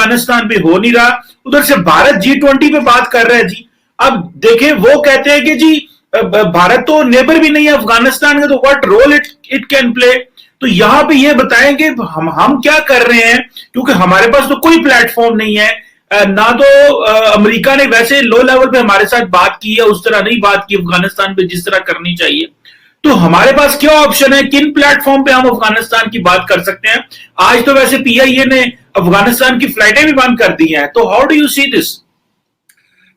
अफगानिस्तान पे हो नहीं रहा, उधर से भारत G20 पे बात कर रहा है जी। अब देखें, वो कहते हैं कि जी भारत तो नेबर भी नहीं है अफगानिस्तान का, तो what role it can play. तो यहां पे ये बताएं कि हम क्या कर रहे हैं, क्योंकि हमारे पास तो कोई प्लेटफॉर्म नहीं है ना। तो अमेरिका ने वैसे लो लेवल पे हमारे साथ बात की है, उस तरह नहीं बात की अफगानिस्तान पे जिस तरह करनी चाहिए। तो हमारे पास क्या ऑप्शन है, किन प्लेटफॉर्म पे हम अफगानिस्तान की बात कर सकते हैं? आज तो वैसे PIA ने अफगानिस्तान की फ्लाइटें भी बंद कर दी हैं, तो how do you see this?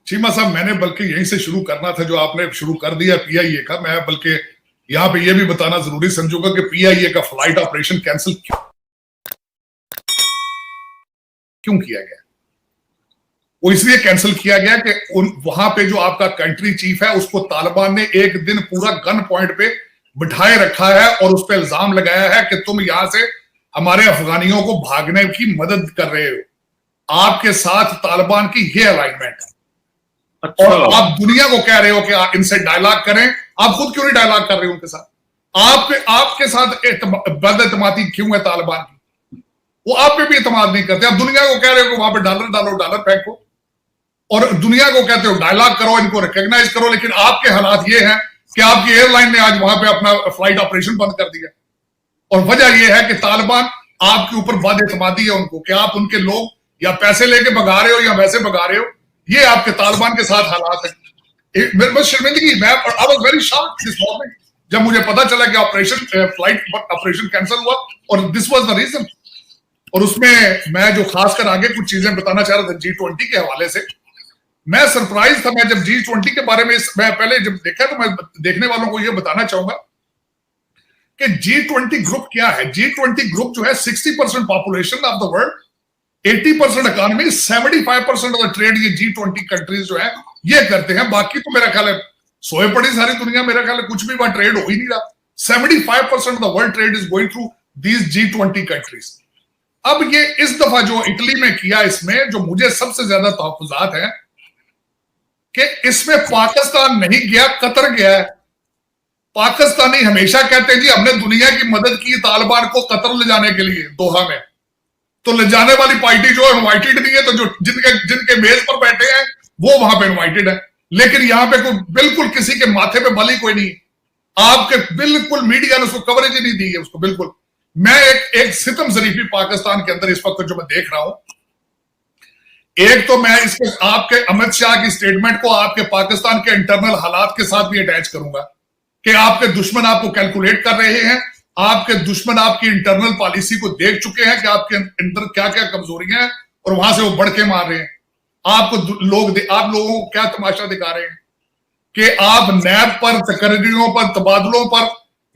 Cheema साहब, मैंने बल्कि यहीं से शुरू करना था जो आपने शुरू कर दिया PIA का। मैं बल्कि यहां पे ये भी बताना जरूरी समझूंगा कि PIA का फ्लाइट ऑपरेशन कैंसिल क्यों किया गया। वो इसलिए कैंसिल किया गया कि वहां पे जो आपका कंट्री चीफ है उसको तालिबान ने एक दिन पूरा गन पॉइंट पे बिठाए रखा है और उस पर इल्जाम लगाया है कि तुम यहां से हमारे अफगानियों को भागने की मदद कर रहे हो। आपके साथ तालिबान की ये अलाइनमेंट है। अच्छा। और आप दुनिया को कह रहे हो कि आप इनसे डायलॉग करें, आप खुद क्यों नहीं डायलॉग कर रहे हो उनके साथ? आपके साथ बदएतमादी क्यों है तालिबान की? वो आप पे भी एतमाद नहीं करते। आप दुनिया को कह रहे हो कि वहां पे डॉलर डालो, डॉलर फेंको, और दुनिया को कहते हो डायलॉग करो, इनको रिकॉग्नाइज करो, लेकिन आपके हालात ये हैं कि आपकी एयरलाइन ने आज वहां पे अपना फ्लाइट ऑपरेशन बंद कर दिया। और वजह यह है कि तालिबान आपके ऊपर बदएतमादी है उनको, कि आप उनके लोग या पैसे लेके भगा रहे हो या वैसे भगा रहे हो। ये आपके तालिबान के साथ हालात है। मेरे पास शर्मिंदगी, मैं I was very shocked this morning जब मुझे पता चला कि फ्लाइट ऑपरेशन कैंसिल हुआ और दिस वाज द रीजन। और उसमें मैं जो खासकर आगे कुछ चीजें बताना चाह रहा था G20 के हवाले से, मैं सरप्राइज था। मैं जब G20 के बारे में मैं पहले जब देखा तो मैं देखने वालों को यह बताना चाहूंगा कि G20 ग्रुप क्या है। G20 ग्रुप जो है 60% population of the world, 80% economy, 75% of the trade ये G20 कंट्रीज जो है ये करते हैं। बाकी तो मेरा ख्याल है सोए पड़ी सारी दुनिया, मेरा ख्याल है कुछ भी वहां ट्रेड हो ही नहीं रहा। 75% of the world trade is going through these G20 countries. अब ये इस दफा जो इटली में किया, इसमें जो मुझे सबसे ज्यादा तहफ्फुजात है कि इसमें पाकिस्तान नहीं गया, कतर गया है। पाकिस्तानी हमेशा कहते हैं जी हमने दुनिया की मदद की तालिबान को कतर ले जाने के लिए दोहा में, तो ले जाने वाली पार्टी जो है इनवाइटेड नहीं है, तो जो जिनके मेज पर बैठे हैं वो वहां पे इनवाइटेड है। लेकिन यहां पे कोई बिल्कुल किसी के माथे पे बली कोई नहीं, आपके बिल्कुल मीडिया ने उसको कवरेज ही नहीं दी है उसको बिल्कुल। मैं एक सितम जरीफी पाकिस्तान के अंदर इस वक्त जो मैं देख रहा हूं, एक तो मैं इसके आपके अमित शाह की स्टेटमेंट को आपके पाकिस्तान के इंटरनल हालात के साथ भी अटैच करूंगा कि आपके दुश्मन आपको कैलकुलेट कर रहे हैं, आपके दुश्मन आपकी इंटरनल पॉलिसी को देख चुके हैं कि आपके अंदर क्या क्या कमजोरियां हैं और वहां से वो बढ़ के मार रहे हैं। आपको आप लोगों को क्या तमाशा दिखा रहे हैं कि आप नैब पर, तकरीरों पर, तबादलों पर,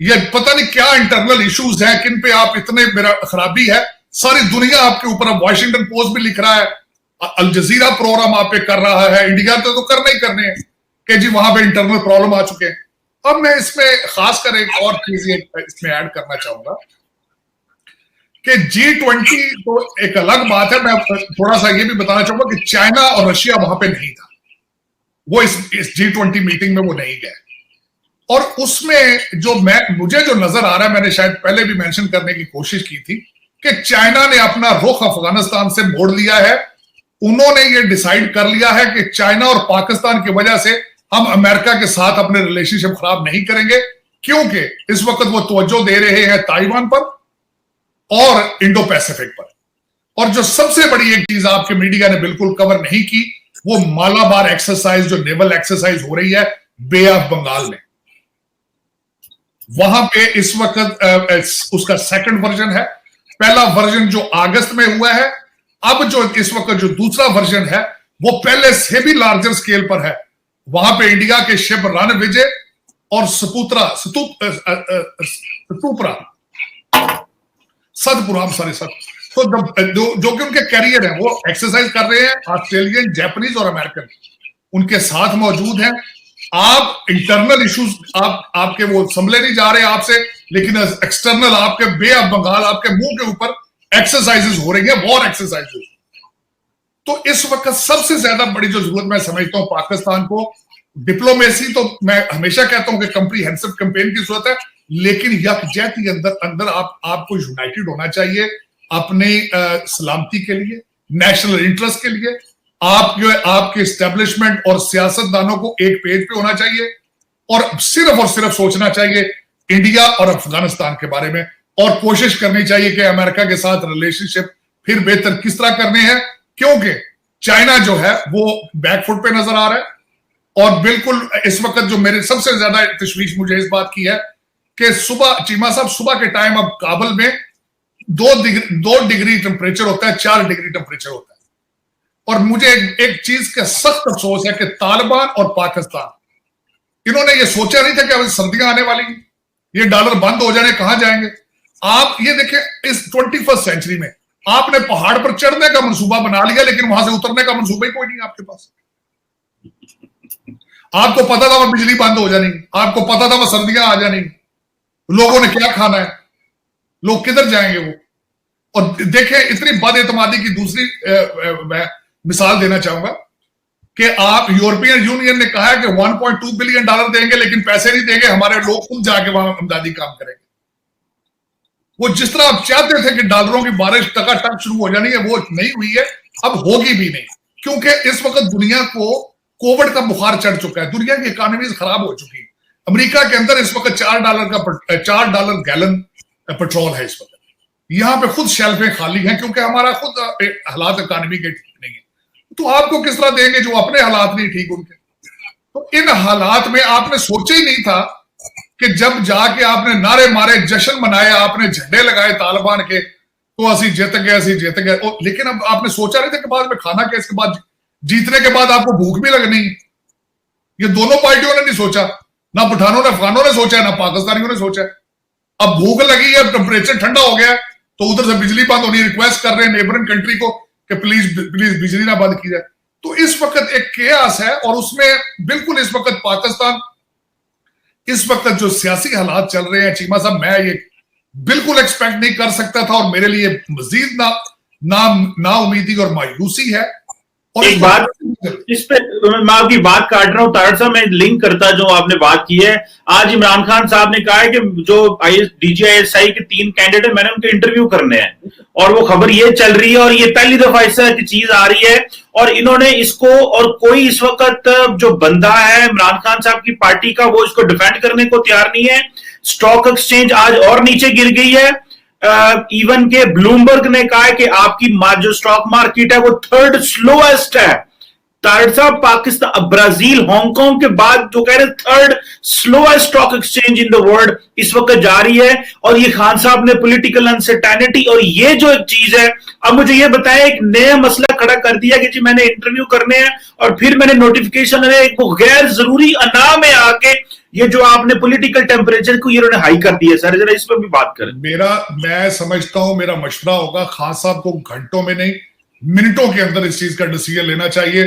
ये पता नहीं क्या इंटरनल इश्यूज हैं, किन पे आप इतने खराबी है। सारी दुनिया आपके ऊपर, अब वॉशिंगटन पोस्ट भी लिख रहा है, अल जजीरा प्रोग्राम आप पे कर रहा है, इंडिया तो करने ही करने हैं कि जी वहां पे इंटरनल प्रॉब्लम आ चुके हैं। अब मैं इसमें खासकर एक और चीज इसमें ऐड करना चाहूंगा कि G20 तो एक अलग बात है। मैं थोड़ा सा ये भी बताना चाहूंगा कि चाइना और रशिया वहां पे नहीं था, वो इस G20 मीटिंग में वो नहीं गए। और उसमें जो मुझे जो नजर आ रहा है, मैंने शायद पहले भी मेंशन करने की कोशिश की थी कि चाइना ने अपना रुख अफगानिस्तान से मोड़ लिया है। उन्होंने ये डिसाइड कर लिया है कि चाइना और पाकिस्तान की वजह से हम अमेरिका के साथ अपने रिलेशनशिप खराब नहीं करेंगे, क्योंकि इस वक्त वो तवज्जो दे रहे हैं ताइवान पर और इंडो पैसिफिक पर। और जो सबसे बड़ी एक चीज आपके मीडिया ने बिल्कुल कवर नहीं की, वो मालाबार एक्सरसाइज, जो नेवल एक्सरसाइज हो रही है बे ऑफ बंगाल में। वहां पे इस वक्त उसका सेकंड वर्जन है। पहला वर्जन जो अगस्त में हुआ है, अब जो इस वक्त जो दूसरा वर्जन है वो पहले से भी लार्जर स्केल पर है। वहां पे इंडिया के शिप रणविजय और सतपुरा तो जो कि उनके कैरियर है, वो एक्सरसाइज कर रहे हैं। ऑस्ट्रेलियन, जापानीज और अमेरिकन उनके साथ मौजूद हैं। आप इंटरनल इश्यूज आपके वो संभले नहीं जा रहे आपसे, लेकिन एक्सटर्नल आपके बे ऑफ बंगाल, आपके मुंह के ऊपर एक्सरसाइजेस हो रही है, वॉर एक्सरसाइजेस। तो इस वक्त सबसे ज्यादा बड़ी जो जरूरत मैं समझता हूं पाकिस्तान को, डिप्लोमेसी तो मैं हमेशा कहता हूं कि कंप्रीहेंसिव कैंपेन की जरूरत है, लेकिन यकजहती अंदर आपको यूनाइटेड होना चाहिए अपने सलामती के लिए, नेशनल इंटरेस्ट के लिए, आपके एस्टेब्लिशमेंट और सियासतदानों को एक पेज पे होना चाहिए और सिर्फ सोचना चाहिए इंडिया और अफगानिस्तान के बारे में, और कोशिश करनी चाहिए कि अमेरिका के साथ रिलेशनशिप फिर बेहतर किस तरह करने हैं, क्योंकि चाइना जो है वो बैकफुट पे नजर आ रहा है। और बिल्कुल इस वक्त जो मेरे सबसे ज्यादा तशवीश मुझे इस बात की है कि सुबह चीमा साहब सुबह के टाइम अब काबुल में 2 डिग्री टेम्परेचर होता है, 4 डिग्री टेम्परेचर होता है। और मुझे एक चीज का सख्त अफसोस है कि तालिबान और पाकिस्तान, इन्होंने ये सोचा नहीं था कि अब सर्दियां आने वाली हैं, ये डॉलर बंद हो जाने, कहां जाएंगे। आप ये देखें इस 21st सेंचुरी में आपने पहाड़ पर चढ़ने का मंसूबा बना लिया, लेकिन वहां से उतरने का मंसूबा ही कोई नहीं आपके पास। आपको पता था वह बिजली बंद हो जानी, आपको पता था वह सर्दियां आ जानी, लोगों ने क्या खाना है, लोग किधर जाएंगे वो। और देखें इतनी बदएतमादी की दूसरी मैं मिसाल देना चाहूंगा कि आप यूरोपियन यूनियन ने कहा है कि 1.2 बिलियन डॉलर देंगे, लेकिन पैसे नहीं देंगे, हमारे लोग खुद जाके वहां इमदादी काम करेंगे। वो जिस तरह आप चाहते थे कि डॉलरों की बारिश टकाटक शुरू हो जानी है, वो नहीं हुई है, अब होगी भी नहीं, क्योंकि इस वक्त दुनिया को कोविड का बुखार चढ़ चुका है, दुनिया की इकोनॉमी खराब हो चुकी है। अमेरिका के अंदर इस वक्त $4 गैलन पेट्रोल है इस वक्त, यहां पे खुद शेल्फें खाली हैं, क्योंकि हमारा खुद हालात इकोनॉमी के ठीक नहीं है। तो आपको किस तरह देंगे जो अपने हालात नहीं ठीक उनके। तो इन हालात में आपने सोचा ही नहीं था कि जब जाके आपने नारे मारे, जश्न मनाए, आपने झंडे लगाए तालिबान के, तो असी जीत गए। लेकिन अब आपने सोचा नहीं था कि बाद में खाना क्या, इसके बाद जीतने के बाद आपको भूख भी लगनी। ये दोनों पार्टियों ने नहीं सोचा, ना पठानों ने अफगानों ने सोचा, ना पाकिस्तानियों ने सोचा। अब भूख लगी है, टेम्परेचर ठंडा हो गया, तो उधर से बिजली बंद होनी, रिक्वेस्ट कर रहे हैं नेबरिंग कंट्री को कि प्लीज बिजली ना बंद की जाए। तो इस वक्त एक केयास है, और उसमें बिल्कुल इस वक्त पाकिस्तान, इस वक्त जो सियासी हालात चल रहे हैं चीमा साहब, मैं ये बिल्कुल एक्सपेक्ट नहीं कर सकता था, और मेरे लिए मजीद ना उम्मीदी और मायूसी है। और एक बात इस पे मैं आपकी बात काट रहा हूं तारड़ साहब, मैं लिंक करता जो आपने बात की है। आज इमरान खान साहब ने कहा है कि जो DGISI के 3 कैंडिडेट, मैंने उनके इंटरव्यू करने हैं, और वो खबर ये चल रही है, और ये पहली दफा इस तरह की चीज आ रही है, और इन्होंने इसको, और कोई इस वक्त जो बंदा है इमरान खान साहब की पार्टी का, वो इसको डिफेंड करने को तैयार नहीं है। स्टॉक एक्सचेंज आज और नीचे गिर गई है। इवन के ब्लूमबर्ग ने कहा है कि आपकी जो स्टॉक मार्केट है वो 3rd स्लोएस्ट है। तारड़ साहब, पाकिस्तान, ब्राजील, हांगकांग के बाद जो कह रहे 3rd slowest stock exchange in the world इस वक्त जा रही है। और ये खान साहब ने पॉलिटिकल अनसर्टेनिटी, और ये जो एक चीज है, अब मुझे ये बताया, एक नया मसला खड़ा कर दिया कि जी मैंने इंटरव्यू करने हैं, और फिर मैंने नोटिफिकेशन गैर जरूरी अना में आके ये जो आपने पॉलिटिकल टेम्परेचर को ये हाई कर दिया। सर जरा इस पर भी बात करें। मैं समझता हूं, मेरा मशवरा होगा खान साहब को घंटों में नहीं मिनटों के अंदर इस चीज का डिसीजन लेना चाहिए।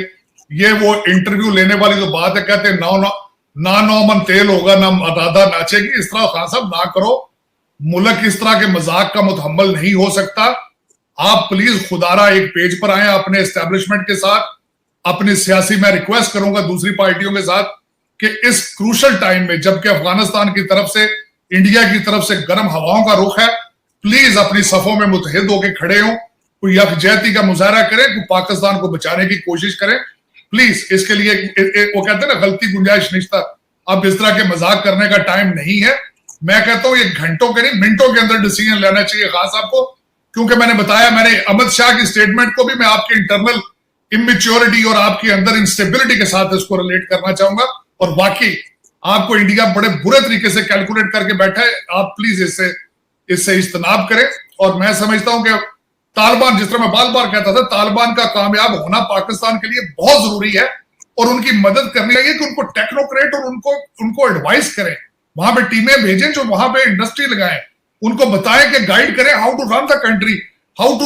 ये वो इंटरव्यू लेने वाली जो बात है, कहते हैं नौ मन तेल होगा ना दादा नाचेगी, इस तरह खान साहब ना करो। मुल्क इस तरह के मजाक का मुतहम्मल नहीं हो सकता। आप प्लीज खुदारा एक पेज पर आए अपने एस्टेब्लिशमेंट के साथ, अपनी सियासी, मैं रिक्वेस्ट करूंगा दूसरी पार्टियों के साथ कि इस क्रूशल टाइम में, जबकि अफगानिस्तान की तरफ से, इंडिया की तरफ से गर्म हवाओं का रुख है, प्लीज अपनी सफों में मुतहिद होकर खड़े हों, कोई यकजहती का मुजाहरा करें, कोई पाकिस्तान को बचाने की कोशिश करें प्लीज। इसके लिए वो कहते हैं ना, गलती गुंजाइश निश्ता, अब इस तरह के मजाक करने का टाइम नहीं है। मैं कहता हूं ये घंटों के नहीं मिनटों के अंदर डिसीजन लेना चाहिए खान साहब को, क्योंकि मैंने बताया, मैंने अमित शाह की स्टेटमेंट को भी मैं आपकी इंटरनल इमेच्योरिटी और आपके अंदर इंस्टेबिलिटी के साथ इसको रिलेट करना चाहूंगा। और वाकई आपको इंडिया बड़े बुरे तरीके से कैलकुलेट करके बैठा है, आप प्लीज इससे इज्तनाब करें। और मैं समझता हूं कि तालिबान, जिस तरह मैं बार बार कहता था, तालिबान का कामयाब होना पाकिस्तान के लिए बहुत जरूरी है, और उनकी मदद करनी चाहिए कि उनको टेक्नोक्रेट और उनको एडवाइस करें, वहां पे टीमें भेजें जो वहां पे इंडस्ट्री लगाएं, उनको बताएं कि गाइड करें how to run the country, how to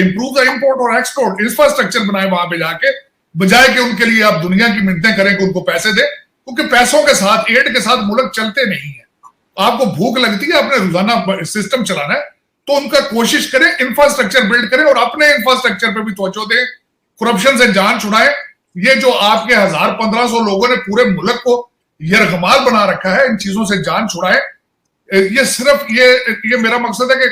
improve the import और एक्सपोर्ट, इंफ्रास्ट्रक्चर बनाए वहां पे जाके, बजाय कि उनके लिए आप दुनिया की मिन्नतें करें कि उनको पैसे दें, क्योंकि पैसों के साथ, एड के साथ मुल्क चलते नहीं है। आपको भूख लगती है, अपने रोजाना सिस्टम चलाना है, तो उनका कोशिश करें, इंफ्रास्ट्रक्चर बिल्ड करें, और अपने इंफ्रास्ट्रक्चर पे भी तवज्जो दें, करप्शन से जान छुड़ाएं। ये जो आपके 1000-1500 लोगों ने पूरे मुल्क को यरगमाल बना रखा है, इन चीजों से जान छुड़ाएं। ये सिर्फ ये मेरा मकसद है कि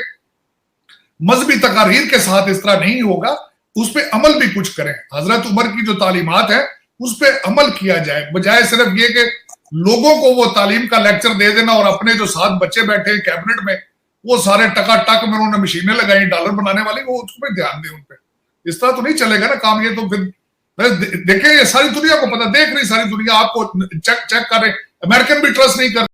मजहबी तकारीर के साथ इस तरह नहीं होगा, उस पर अमल भी कुछ करें। हजरत उमर की जो तालीमात है उस पर अमल किया जाए, बजाय सिर्फ ये कि लोगों को वो तालीम का लेक्चर दे देना और अपने जो 7 बच्चे बैठे हैं कैबिनेट में वो सारे टकाटक में उन्होंने मशीनें लगाई डॉलर बनाने वाली, वो उस पर ध्यान दें। उन पे इस तरह तो नहीं चलेगा ना काम। ये तो फिर देखें, ये सारी दुनिया को पता, देख रही सारी दुनिया, आपको चेक कर रहे, अमेरिकन भी ट्रस्ट नहीं कर